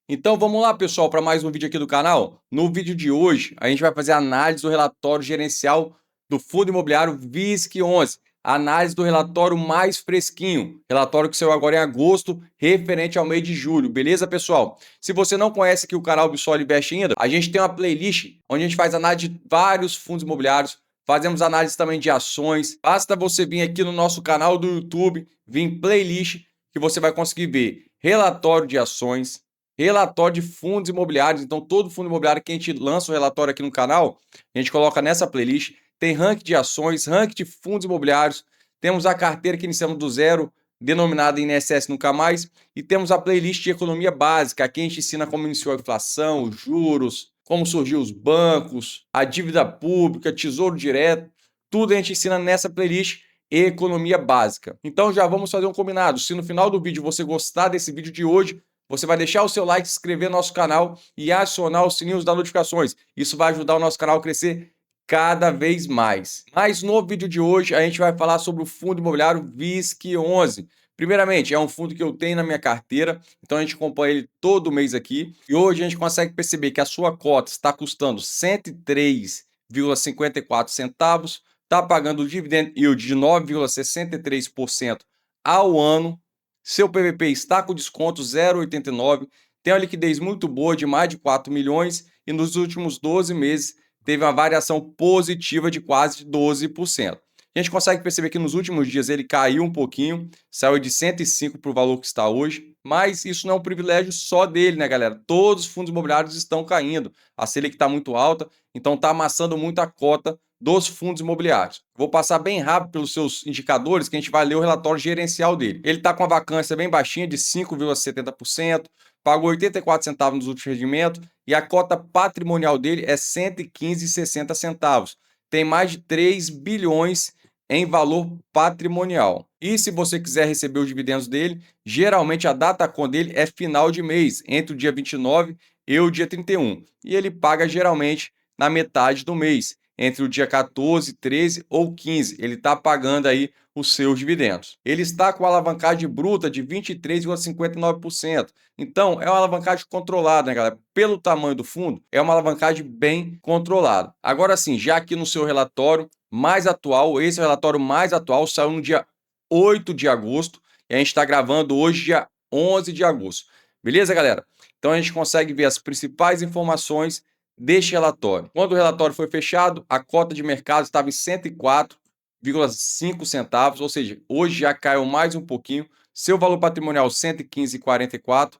Então vamos lá, pessoal, para mais um vídeo aqui do canal. No vídeo de hoje, a gente vai fazer a análise do relatório gerencial do Fundo Imobiliário VISC11. Análise do relatório mais fresquinho, relatório que saiu agora em agosto, referente ao mês de julho, beleza, pessoal? Se você não conhece aqui o canal Bissoli Invest ainda, a gente tem uma playlist onde a gente faz análise de vários fundos imobiliários, fazemos análise também de ações. Basta você vir aqui no nosso canal do YouTube, vir em playlist, que você vai conseguir ver relatório de ações, relatório de fundos imobiliários. Então, todo fundo imobiliário que a gente lança o relatório aqui no canal, a gente coloca nessa playlist. Tem ranking de ações, ranking de fundos imobiliários. Temos a carteira que iniciamos do zero, denominada INSS Nunca Mais. E temos a playlist de economia básica. Aqui a gente ensina como iniciou a inflação, os juros, como surgiu os bancos, a dívida pública, tesouro direto. Tudo a gente ensina nessa playlist economia básica. Então já vamos fazer um combinado. Se no final do vídeo você gostar desse vídeo de hoje, você vai deixar o seu like, se inscrever no nosso canal e acionar os sininhos das notificações. Isso vai ajudar o nosso canal a crescer cada vez mais. Mas no vídeo de hoje a gente vai falar sobre o fundo imobiliário VISC11. Primeiramente, é um fundo que eu tenho na minha carteira, então a gente acompanha ele todo mês aqui. E hoje a gente consegue perceber que a sua cota está custando R$ 103,54 centavos, está pagando o dividend yield de 9,63% ao ano. Seu PVP está com desconto 0,89, tem uma liquidez muito boa de mais de 4 milhões e nos últimos 12 meses teve uma variação positiva de quase 12%. A gente consegue perceber que nos últimos dias ele caiu um pouquinho, saiu de 105 para o valor que está hoje, mas isso não é um privilégio só dele, né, galera? Todos os fundos imobiliários estão caindo, a Selic está muito alta, então está amassando muito a cota dos fundos imobiliários. Vou passar bem rápido pelos seus indicadores, que a gente vai ler o relatório gerencial dele. Ele está com a vacância bem baixinha, de 5,70%, pagou 84 centavos nos últimos rendimentos e a cota patrimonial dele é 115,60 centavos. Tem mais de 3 bilhões em valor patrimonial. E se você quiser receber os dividendos dele, geralmente a data com dele é final de mês, entre o dia 29 e o dia 31. E ele paga geralmente na metade do mês, entre o dia 14, 13 ou 15. Ele está pagando aí os seus dividendos. Ele está com a alavancagem bruta de 23,59%. Então, é uma alavancagem controlada, né, galera? Pelo tamanho do fundo, é uma alavancagem bem controlada. Agora sim, já aqui no seu relatório mais atual, esse é o relatório mais atual, saiu no dia 8 de agosto e a gente está gravando hoje, dia 11 de agosto. Beleza, galera? Então, a gente consegue ver as principais informações deste relatório. Quando o relatório foi fechado, a cota de mercado estava em 104,5 centavos, ou seja, hoje já caiu mais um pouquinho. Seu valor patrimonial 115,44.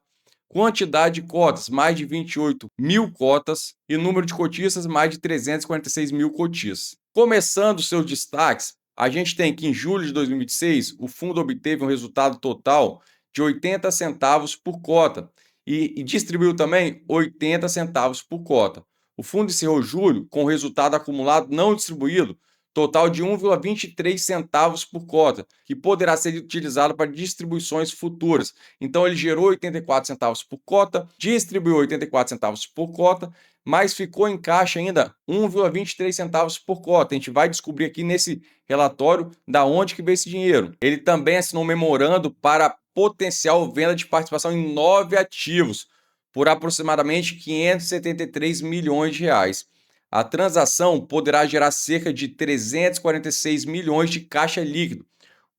Quantidade de cotas, mais de 28 mil cotas. E número de cotistas, mais de 346 mil cotistas. Começando seus destaques, a gente tem que em julho de 2026, o fundo obteve um resultado total de 80 centavos por cota e distribuiu também 80 centavos por cota. O fundo encerrou julho com resultado acumulado não distribuído total de 1,23 centavos por cota, que poderá ser utilizado para distribuições futuras. Então ele gerou 84 centavos por cota, distribuiu 84 centavos por cota, mas ficou em caixa ainda 1,23 centavos por cota. A gente vai descobrir aqui nesse relatório da onde que veio esse dinheiro. Ele também assinou um memorando para potencial venda de participação em 9 ativos, por aproximadamente 573 milhões de reais. A transação poderá gerar cerca de 346 milhões de caixa líquido,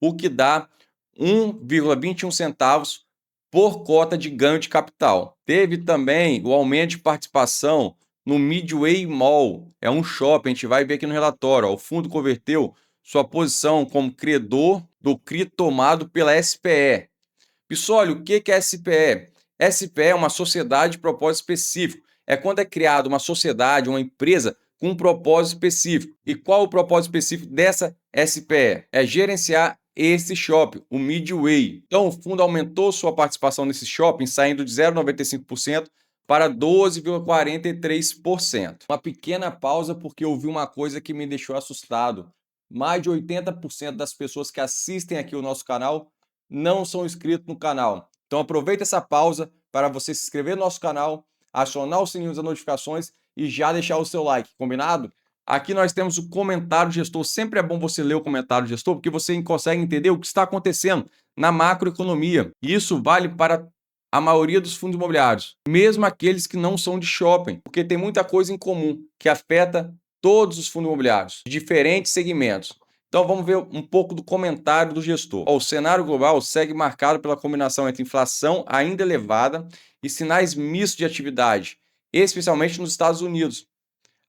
o que dá 1,21 centavos por cota de ganho de capital. Teve também o aumento de participação no Midway Mall, é um shopping, a gente vai ver aqui no relatório. O fundo converteu sua posição como credor do CRI tomado pela SPE. Bissoli, o que é SPE? SPE é uma sociedade de propósito específico. É quando é criada uma sociedade, uma empresa com um propósito específico. E qual o propósito específico dessa SPE? É gerenciar esse shopping, o Midway. Então, o fundo aumentou sua participação nesse shopping, saindo de 0,95% para 12,43%. Uma pequena pausa porque eu vi uma coisa que me deixou assustado. Mais de 80% das pessoas que assistem aqui o nosso canal não são inscritos no canal. Então aproveita essa pausa para você se inscrever no nosso canal, acionar o sininho das notificações e já deixar o seu like, combinado? Aqui nós temos o comentário do gestor. Sempre é bom você ler o comentário do gestor, porque você consegue entender o que está acontecendo na macroeconomia. E isso vale para a maioria dos fundos imobiliários, mesmo aqueles que não são de shopping, porque tem muita coisa em comum que afeta todos os fundos imobiliários, de diferentes segmentos. Então vamos ver um pouco do comentário do gestor. O cenário global segue marcado pela combinação entre inflação ainda elevada e sinais mistos de atividade, especialmente nos Estados Unidos.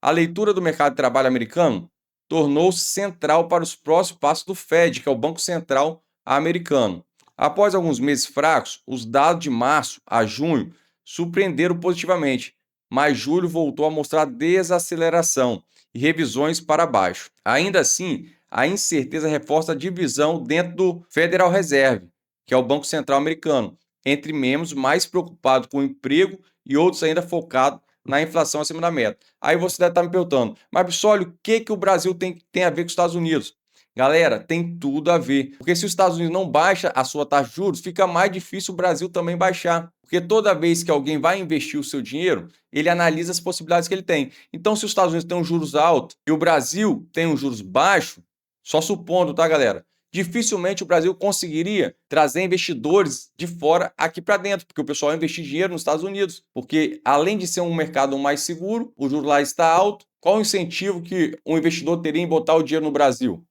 A leitura do mercado de trabalho americano tornou-se central para os próximos passos do Fed, que é o Banco Central americano. Após alguns meses fracos, os dados de março a junho surpreenderam positivamente, mas julho voltou a mostrar desaceleração e revisões para baixo. Ainda assim, a incerteza reforça a divisão dentro do Federal Reserve, que é o Banco Central americano, entre membros mais preocupados com o emprego e outros ainda focados na inflação acima da meta. Aí você deve estar me perguntando, mas Bissoli, o que o Brasil tem a ver com os Estados Unidos? Galera, tem tudo a ver. Porque se os Estados Unidos não baixa a sua taxa de juros, fica mais difícil o Brasil também baixar. Porque toda vez que alguém vai investir o seu dinheiro, ele analisa as possibilidades que ele tem. Então, se os Estados Unidos têm um juros alto e o Brasil tem um juros baixo, só supondo, tá, galera? Dificilmente o Brasil conseguiria trazer investidores de fora aqui para dentro, porque o pessoal vai investir dinheiro nos Estados Unidos, porque além de ser um mercado mais seguro, o juro lá está alto. Qual o incentivo que um investidor teria em botar o dinheiro no Brasil?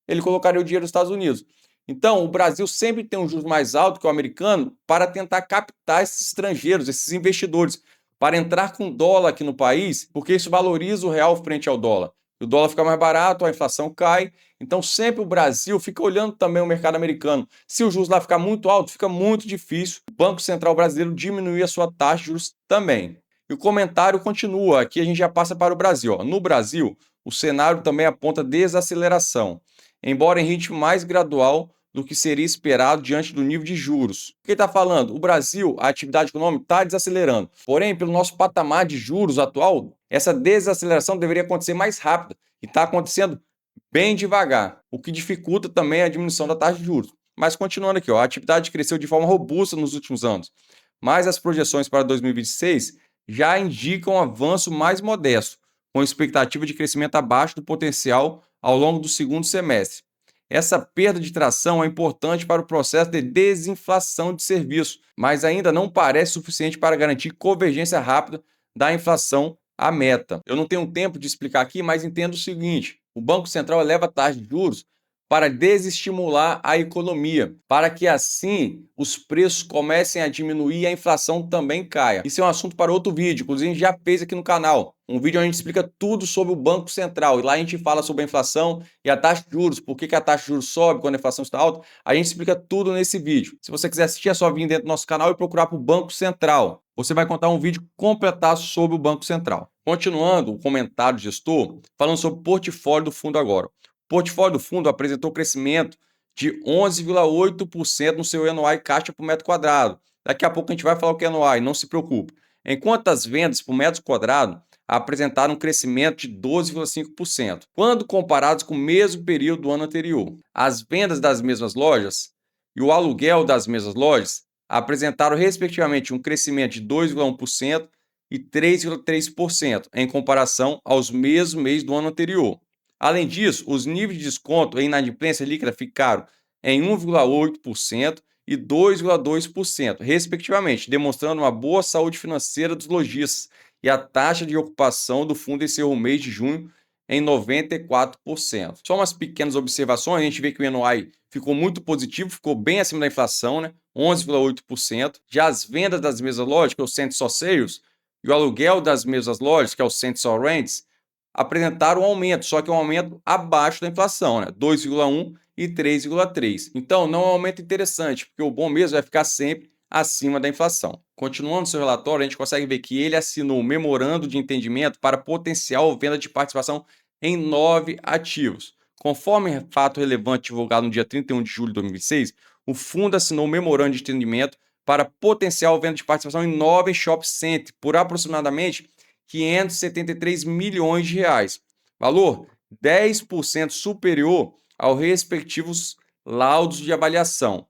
Ele colocaria o dinheiro nos Estados Unidos. Então, o Brasil sempre tem um juros mais alto que o americano para tentar captar esses estrangeiros, esses investidores, para entrar com dólar aqui no país, porque isso valoriza o real frente ao dólar. O dólar fica mais barato, a inflação cai. Então, sempre o Brasil fica olhando também o mercado americano. Se o juros lá ficar muito alto, fica muito difícil o Banco Central brasileiro diminuir a sua taxa de juros também. E o comentário continua. Aqui a gente já passa para o Brasil. No Brasil, o cenário também aponta desaceleração, embora em ritmo mais gradual do que seria esperado diante do nível de juros. O que está falando? O Brasil, a atividade econômica está desacelerando. Porém, pelo nosso patamar de juros atual, essa desaceleração deveria acontecer mais rápida e está acontecendo bem devagar, o que dificulta também a diminuição da taxa de juros. Mas continuando aqui, a atividade cresceu de forma robusta nos últimos anos, mas as projeções para 2026 já indicam um avanço mais modesto, com expectativa de crescimento abaixo do potencial ao longo do segundo semestre. Essa perda de tração é importante para o processo de desinflação de serviços, mas ainda não parece suficiente para garantir convergência rápida da inflação à meta. Eu não tenho tempo de explicar aqui, mas entendo o seguinte: o Banco Central eleva a taxa de juros para desestimular a economia, para que assim os preços comecem a diminuir e a inflação também caia. Isso é um assunto para outro vídeo, inclusive a gente já fez aqui no canal. Um vídeo onde a gente explica tudo sobre o Banco Central. E lá a gente fala sobre a inflação e a taxa de juros, por que a taxa de juros sobe quando a inflação está alta. A gente explica tudo nesse vídeo. Se você quiser assistir, é só vir dentro do nosso canal e procurar por Banco Central. Você vai contar um vídeo completado sobre o Banco Central. Continuando o comentário do gestor, falando sobre o portfólio do fundo agora. O portfólio do fundo apresentou crescimento de 11,8% no seu NOI caixa por metro quadrado. Daqui a pouco a gente vai falar o que é NOI, não se preocupe. Enquanto as vendas por metro quadrado apresentaram um crescimento de 12,5%, quando comparados com o mesmo período do ano anterior. As vendas das mesmas lojas e o aluguel das mesmas lojas apresentaram, respectivamente, um crescimento de 2,1% e 3,3% em comparação aos mesmos meses do ano anterior. Além disso, os níveis de desconto em inadimplência líquida ficaram em 1,8% e 2,2%, respectivamente, demonstrando uma boa saúde financeira dos lojistas, e a taxa de ocupação do fundo encerrou o mês de junho em 94%. Só umas pequenas observações, a gente vê que o NOI ficou muito positivo, ficou bem acima da inflação, né? 11,8%. Já as vendas das mesmas lojas, que é o Same Store Sales, e o aluguel das mesmas lojas, que é o Same Store Rents, apresentaram um aumento, só que é um aumento abaixo da inflação, né? 2,1% e 3,3%. Então, não é um aumento interessante, porque o bom mesmo vai ficar sempre acima da inflação. Continuando seu relatório, a gente consegue ver que ele assinou um memorando de entendimento para potencial venda de participação em 9 ativos. Conforme fato relevante divulgado no dia 31 de julho de 2026, o fundo assinou um memorando de entendimento para potencial venda de participação em 9 shopping centers por aproximadamente 573 milhões de reais. Valor 10% superior aos respectivos laudos de avaliação.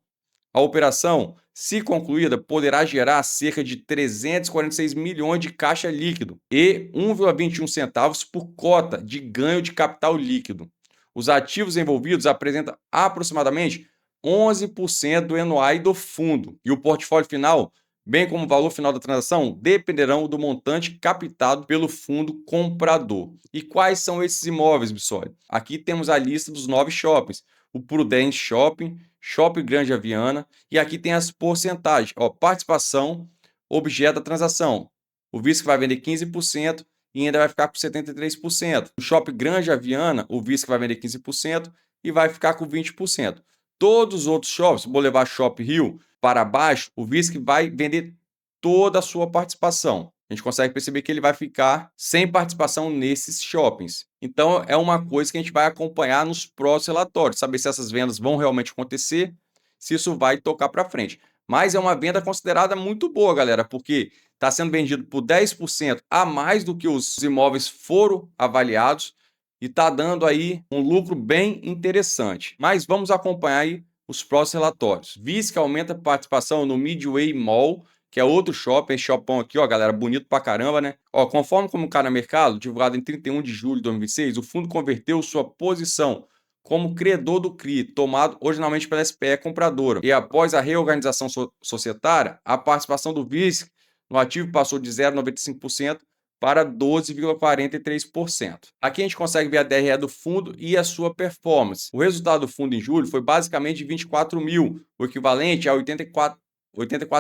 A operação, se concluída, poderá gerar cerca de 346 milhões de caixa líquido e 1,21 centavos por cota de ganho de capital líquido. Os ativos envolvidos apresentam aproximadamente 11% do NOI do fundo e o portfólio final bem como o valor final da transação, dependerão do montante captado pelo fundo comprador. E quais são esses imóveis, Bissoli? Aqui temos a lista dos 9 shoppings. O Prudente Shopping, Shopping Granja Viana, e aqui tem as porcentagens. Ó, participação, objeto da transação. O VISC vai vender 15% e ainda vai ficar com 73%. O Shopping Granja Viana, o VISC vai vender 15% e vai ficar com 20%. Todos os outros shoppings, Boulevard Shopping Rio, para baixo, o VISC vai vender toda a sua participação. A gente consegue perceber que ele vai ficar sem participação nesses shoppings. Então, é uma coisa que a gente vai acompanhar nos próximos relatórios, saber se essas vendas vão realmente acontecer, se isso vai tocar para frente. Mas é uma venda considerada muito boa, galera, porque está sendo vendido por 10% a mais do que os imóveis foram avaliados e está dando aí um lucro bem interessante. Mas vamos acompanhar aí os próximos relatórios. VISC aumenta a participação no Midway Mall, que é outro shopping, esse shopão aqui, ó, galera, bonito pra caramba, né? Ó, conforme comunicado no mercado, divulgado em 31 de julho de 2026, o fundo converteu sua posição como credor do CRI, tomado originalmente pela SPE compradora. E após a reorganização societária, a participação do VISC no ativo passou de 0,95% para 12,43%. Aqui a gente consegue ver a DRE do fundo e a sua performance. O resultado do fundo em julho foi basicamente de 24 mil, o equivalente a 84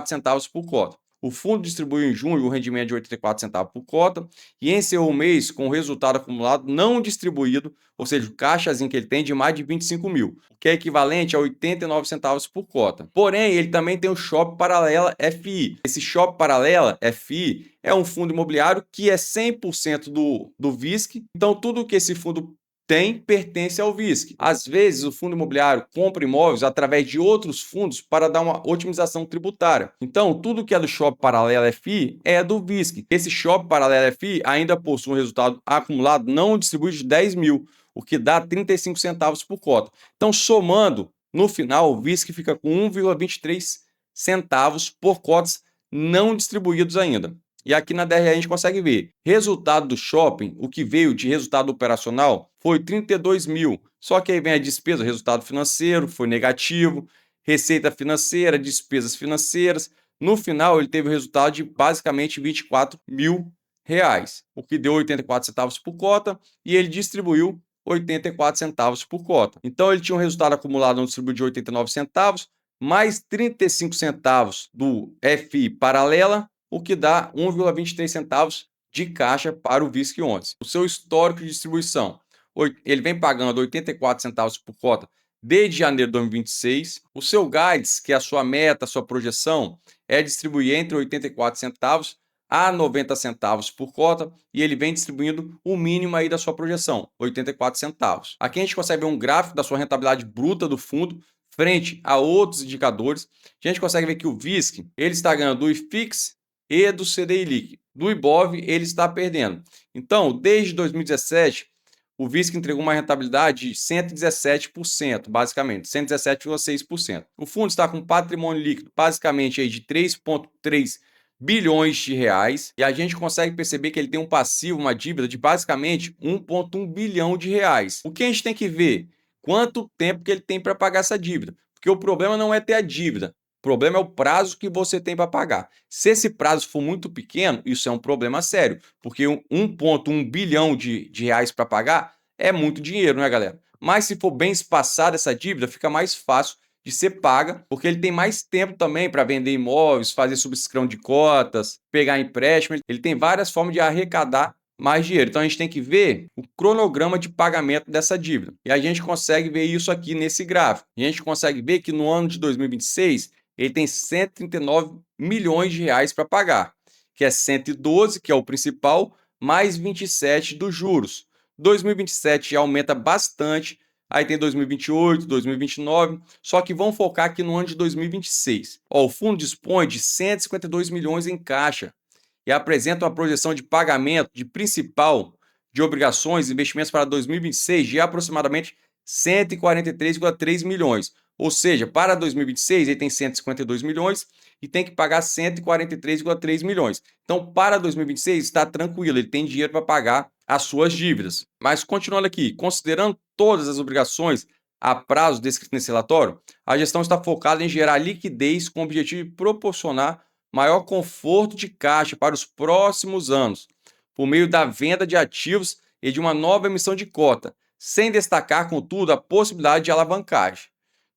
centavos por cota. O fundo distribuiu em junho o rendimento de 84 centavos por cota e encerrou o mês com o resultado acumulado não distribuído, ou seja, o caixazinho que ele tem de mais de 25 mil, o que é equivalente a 89 centavos por cota. Porém, ele também tem o Shopping Paralela FI. Esse Shopping Paralela FI é um fundo imobiliário que é 100% do VISC, então tudo que esse fundo pertence ao VISC. Às vezes, o fundo imobiliário compra imóveis através de outros fundos para dar uma otimização tributária. Então, tudo que é do Shopping Paralela FI é do VISC. Esse Shopping Paralela FI ainda possui um resultado acumulado não distribuído de 10 mil, o que dá 35 centavos por cota. Então, somando, no final, o VISC fica com 1,23 centavos por cotas não distribuídos ainda. E aqui na DRE a gente consegue ver, resultado do shopping, o que veio de resultado operacional foi 32 mil. Só que aí vem a despesa, resultado financeiro, foi negativo, receita financeira, despesas financeiras. No final ele teve o resultado de basicamente 24 mil reais, o que deu 84 centavos por cota e ele distribuiu 84 centavos por cota. Então ele tinha um resultado acumulado no distribuído de 89 centavos, mais 35 centavos do FI paralela, o que dá 1,23 centavos de caixa para o VISC 11. O seu histórico de distribuição, ele vem pagando 84 centavos por cota desde janeiro de 2026. O seu guides, que é a sua meta, a sua projeção, é distribuir entre 84 centavos a 90 centavos por cota e ele vem distribuindo o mínimo aí da sua projeção, 84 centavos. Aqui a gente consegue ver um gráfico da sua rentabilidade bruta do fundo frente a outros indicadores. A gente consegue ver que o VISC ele está ganhando do IFIX e do CDI líquido. Do IBOV, ele está perdendo. Então, desde 2017, o VISC entregou uma rentabilidade de 117%, basicamente, 117,6%. O fundo está com patrimônio líquido, basicamente, aí de 3,3 bilhões de reais, e a gente consegue perceber que ele tem um passivo, uma dívida de basicamente 1,1 bilhão de reais. O que a gente tem que ver? Quanto tempo que ele tem para pagar essa dívida? Porque o problema não é ter a dívida, o problema é o prazo que você tem para pagar. Se esse prazo for muito pequeno, isso é um problema sério, porque 1,1 bilhão de reais para pagar é muito dinheiro, né, galera? Mas se for bem espaçada essa dívida, fica mais fácil de ser paga, porque ele tem mais tempo também para vender imóveis, fazer subscrição de cotas, pegar empréstimo. Ele tem várias formas de arrecadar mais dinheiro. Então a gente tem que ver o cronograma de pagamento dessa dívida. E a gente consegue ver isso aqui nesse gráfico. E a gente consegue ver que no ano de 2026 ele tem 139 milhões de reais para pagar, que é 112, que é o principal, mais 27 dos juros. 2027 já aumenta bastante, aí tem 2028, 2029, só que vamos focar aqui no ano de 2026. Ó, o fundo dispõe de 152 milhões em caixa e apresenta uma projeção de pagamento de principal de obrigações e investimentos para 2026 de aproximadamente 143,3 milhões. Ou seja, para 2026 ele tem 152 milhões e tem que pagar 143,3 milhões. Então, para 2026 está tranquilo, ele tem dinheiro para pagar as suas dívidas. Mas continuando aqui, considerando todas as obrigações a prazo descrito nesse relatório, a gestão está focada em gerar liquidez com o objetivo de proporcionar maior conforto de caixa para os próximos anos, por meio da venda de ativos e de uma nova emissão de cota, sem destacar, contudo, a possibilidade de alavancagem.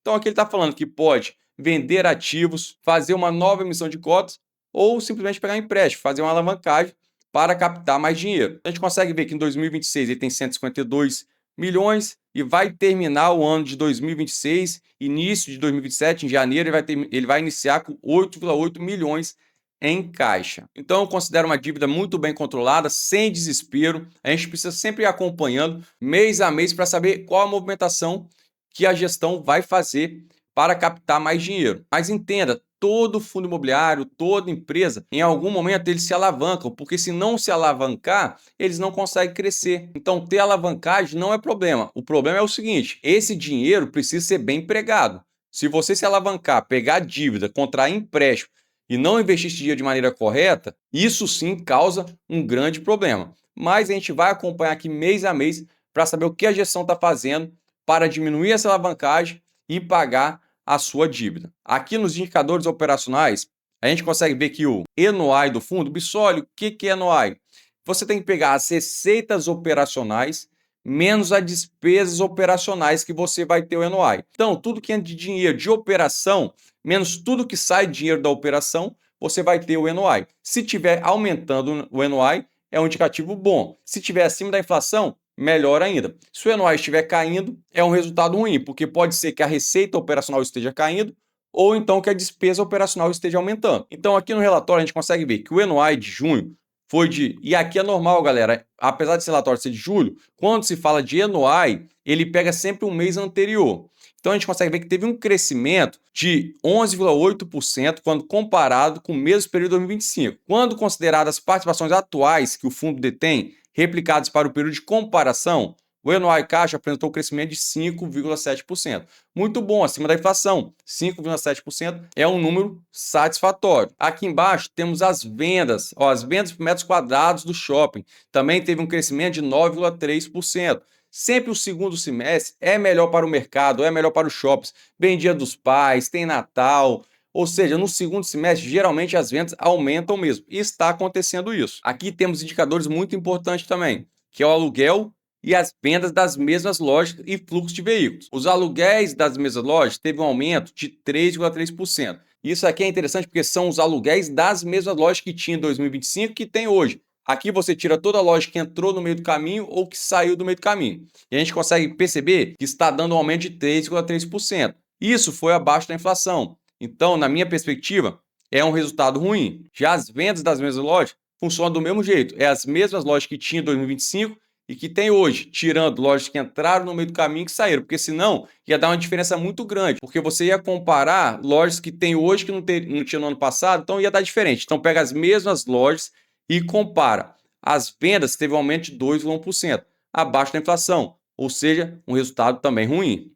Então, aqui ele está falando que pode vender ativos, fazer uma nova emissão de cotas ou simplesmente pegar empréstimo, fazer uma alavancagem para captar mais dinheiro. A gente consegue ver que em 2026 ele tem 152 milhões e vai terminar o ano de 2026, início de 2027, em janeiro, ele vai iniciar com 8,8 milhões em caixa. Então, eu considero uma dívida muito bem controlada, sem desespero. A gente precisa sempre ir acompanhando mês a mês para saber qual a movimentação que a gestão vai fazer para captar mais dinheiro. Mas entenda, todo fundo imobiliário, toda empresa, em algum momento eles se alavancam, porque se não se alavancar, eles não conseguem crescer. Então, ter alavancagem não é problema. O problema é o seguinte, esse dinheiro precisa ser bem empregado. Se você se alavancar, pegar dívida, contrair empréstimo e não investir esse dinheiro de maneira correta, isso sim causa um grande problema. Mas a gente vai acompanhar aqui mês a mês para saber o que a gestão está fazendo para diminuir essa alavancagem e pagar a sua dívida. Aqui nos indicadores operacionais, a gente consegue ver que o ENOI do fundo, Bissoli, o que é ENOI? Você tem que pegar as receitas operacionais menos as despesas operacionais que você vai ter o ENOI. Então, tudo que entra de dinheiro de operação, menos tudo que sai de dinheiro da operação, você vai ter o ENOI. Se tiver aumentando o ENOI, é um indicativo bom. Se tiver acima da inflação, melhor ainda. Se o ENOI estiver caindo, é um resultado ruim, porque pode ser que a receita operacional esteja caindo ou então que a despesa operacional esteja aumentando. Então, aqui no relatório, a gente consegue ver que o ENOI de junho foi de... E aqui é normal, galera, apesar desse relatório ser de julho, quando se fala de ENOI, ele pega sempre um mês anterior. Então, a gente consegue ver que teve um crescimento de 11,8% quando comparado com o mesmo período de 2025. Quando consideradas as participações atuais que o fundo detém, replicados para o período de comparação, o ENOI Caixa apresentou um crescimento de 5,7%. Muito bom, acima da inflação. 5,7% é um número satisfatório. Aqui embaixo temos as vendas. As vendas por metros quadrados do shopping. Também teve um crescimento de 9,3%. Sempre o segundo semestre é melhor para o mercado, é melhor para os shoppings. Vem Dia dos Pais, tem Natal. Ou seja, no segundo semestre, geralmente as vendas aumentam mesmo. E está acontecendo isso. Aqui temos indicadores muito importantes também, que é o aluguel e as vendas das mesmas lojas e fluxo de veículos. Os aluguéis das mesmas lojas teve um aumento de 3,3%. Isso aqui é interessante porque são os aluguéis das mesmas lojas que tinha em 2025 que tem hoje. Aqui você tira toda a loja que entrou no meio do caminho ou que saiu do meio do caminho. E a gente consegue perceber que está dando um aumento de 3,3%. Isso foi abaixo da inflação. Então, na minha perspectiva, é um resultado ruim. Já as vendas das mesmas lojas funcionam do mesmo jeito. É as mesmas lojas que tinha em 2025 e que tem hoje, tirando lojas que entraram no meio do caminho e que saíram, porque senão ia dar uma diferença muito grande, porque você ia comparar lojas que tem hoje que não tinha no ano passado, então ia dar diferente. Então pega as mesmas lojas e compara. As vendas teve um aumento de 2,1%, abaixo da inflação, ou seja, um resultado também ruim.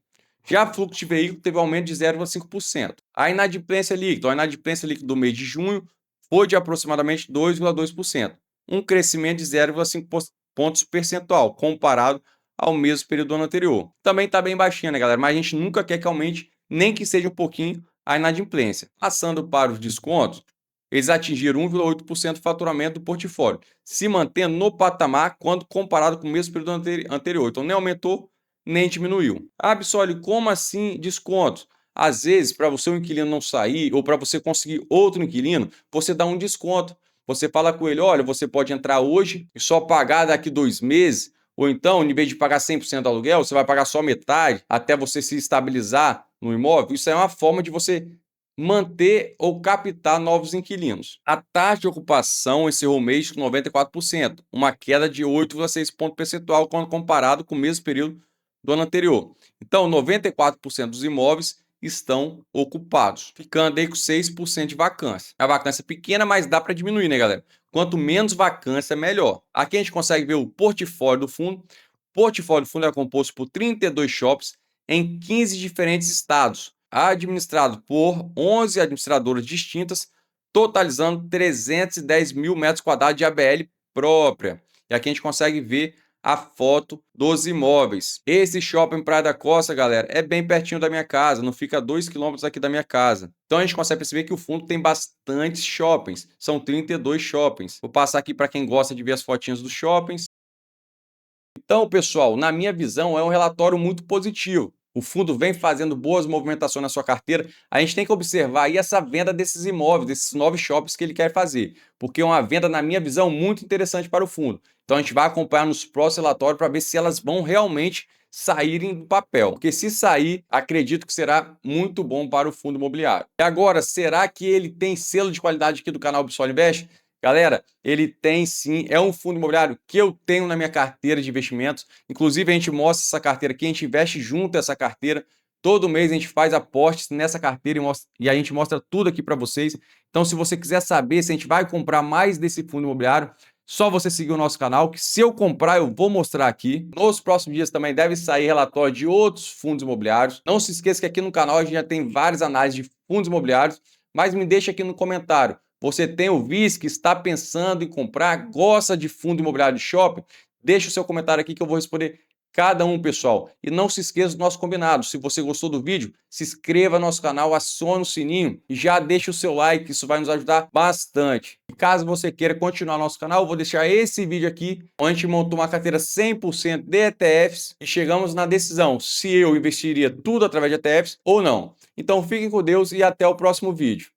Já fluxo de veículo teve um aumento de 0,5%. A inadimplência líquida do mês de junho foi de aproximadamente 2,2%, um crescimento de 0,5 pontos percentual, comparado ao mesmo período do ano anterior. Também está bem baixinha, né, galera? Mas a gente nunca quer que aumente, nem que seja um pouquinho, a inadimplência. Passando para os descontos, eles atingiram 1,8% do faturamento do portfólio, se mantendo no patamar quando comparado com o mesmo período anterior. Então, nem aumentou, nem diminuiu. Ah, Bissoli, como assim descontos? Às vezes, para o seu inquilino não sair ou para você conseguir outro inquilino, você dá um desconto. Você fala com ele, olha, você pode entrar hoje e só pagar daqui 2 meses, ou então, em vez de pagar 100% do aluguel, você vai pagar só metade até você se estabilizar no imóvel. Isso é uma forma de você manter ou captar novos inquilinos. A taxa de ocupação encerrou o mês com 94%, uma queda de 8,6 pontos percentual quando comparado com o mesmo período do ano anterior. Então, 94% dos imóveis estão ocupados, ficando aí com 6% de vacância. A vacância é pequena, mas dá para diminuir, né, galera? Quanto menos vacância, melhor. Aqui a gente consegue ver o portfólio do fundo. O portfólio do fundo é composto por 32 shops em 15 diferentes estados, administrado por 11 administradoras distintas, totalizando 310 mil metros quadrados de ABL própria. E aqui a gente consegue ver a foto dos imóveis. Esse shopping Praia da Costa, galera, é bem pertinho da minha casa, não fica a 2 quilômetros aqui da minha casa. Então a gente consegue perceber que o fundo tem bastantes shoppings, são 32 shoppings. Vou passar aqui para quem gosta de ver as fotinhas dos shoppings. Então, pessoal, na minha visão, é um relatório muito positivo. O fundo vem fazendo boas movimentações na sua carteira. A gente tem que observar aí essa venda desses imóveis, desses 9 shoppings que ele quer fazer, porque é uma venda, na minha visão, muito interessante para o fundo. Então, a gente vai acompanhar nos próximos relatórios para ver se elas vão realmente saírem do papel. Porque se sair, acredito que será muito bom para o fundo imobiliário. E agora, será que ele tem selo de qualidade aqui do canal Bissoli Invest? Galera, ele tem sim, é um fundo imobiliário que eu tenho na minha carteira de investimentos. Inclusive, a gente mostra essa carteira aqui, a gente investe junto a essa carteira. Todo mês a gente faz aportes nessa carteira e a gente mostra tudo aqui para vocês. Então, se você quiser saber se a gente vai comprar mais desse fundo imobiliário, só você seguir o nosso canal, que se eu comprar, eu vou mostrar aqui. Nos próximos dias também deve sair relatório de outros fundos imobiliários. Não se esqueça que aqui no canal a gente já tem várias análises de fundos imobiliários, mas me deixa aqui no comentário. Você tem o visto que está pensando em comprar, gosta de fundo imobiliário de shopping? Deixa o seu comentário aqui que eu vou responder cada um, pessoal. E não se esqueça do nosso combinado. Se você gostou do vídeo, se inscreva no nosso canal, acione o sininho e já deixa o seu like, isso vai nos ajudar bastante. E caso você queira continuar no nosso canal, eu vou deixar esse vídeo aqui, onde a gente montou uma carteira 100% de ETFs e chegamos na decisão se eu investiria tudo através de ETFs ou não. Então fiquem com Deus e até o próximo vídeo.